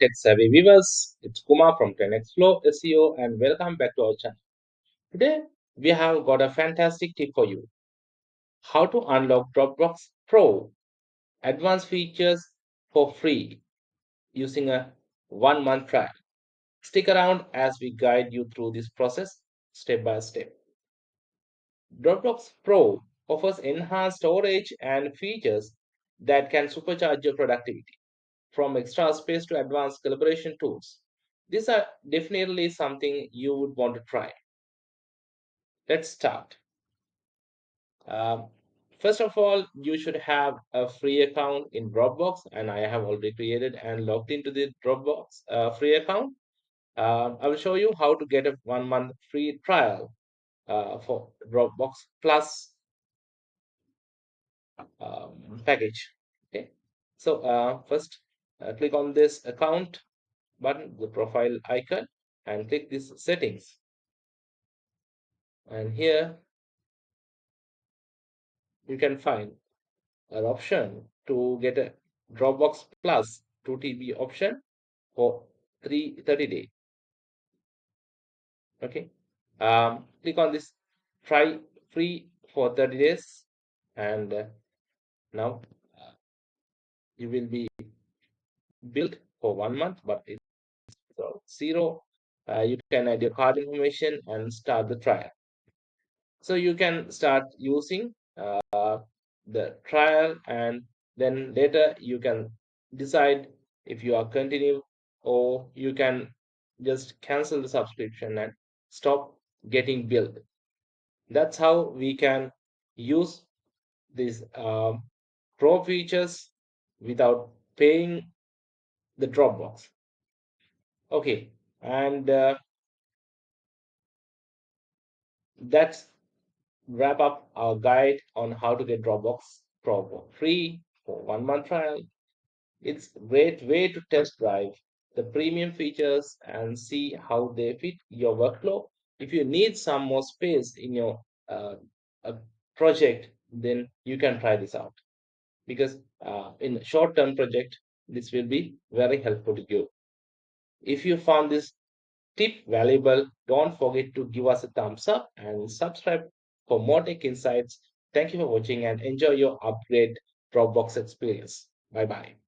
tech savvy viewers. It's Kumar from 10x Flow SEO and welcome back to our channel. Today we have got a fantastic tip for you. How to unlock Dropbox Pro advanced features for free using a 1 month trial. Stick around as we guide you through this process step by step. Dropbox Pro offers enhanced storage and features that can supercharge your productivity, from extra space to advanced collaboration tools. These are definitely something you would want to try. Let's start. Um, First of all, you should have a free account in Dropbox, and I have already created and logged into the Dropbox free account. I will show you how to get a 1 month free trial for Dropbox Plus package. Okay, so first click on this account button, the profile icon, and click this settings. And here you can find an option to get a Dropbox Plus 2 TB option for 30 days. Okay. Click on this try free for 30 days, and now uh, you will be billed for 1 month, but it's zero. You can add your card information and start the trial. So you can start using the trial, and then later you can decide if you are continue, or you can just cancel the subscription and stop getting billed. That's how we can use these pro features without paying the Dropbox. Okay, and that's wrap up our guide on how to get Dropbox Pro for free for 1 month trial. It's a great way to test drive the premium features and see how they fit your workflow. If you need some more space in your uh, project, then you can try this out, because in short-term project, this will be very helpful to you. If you found this tip valuable, don't forget to give us a thumbs up and subscribe for more tech insights. Thank you for watching and enjoy your upgrade Dropbox experience. Bye bye.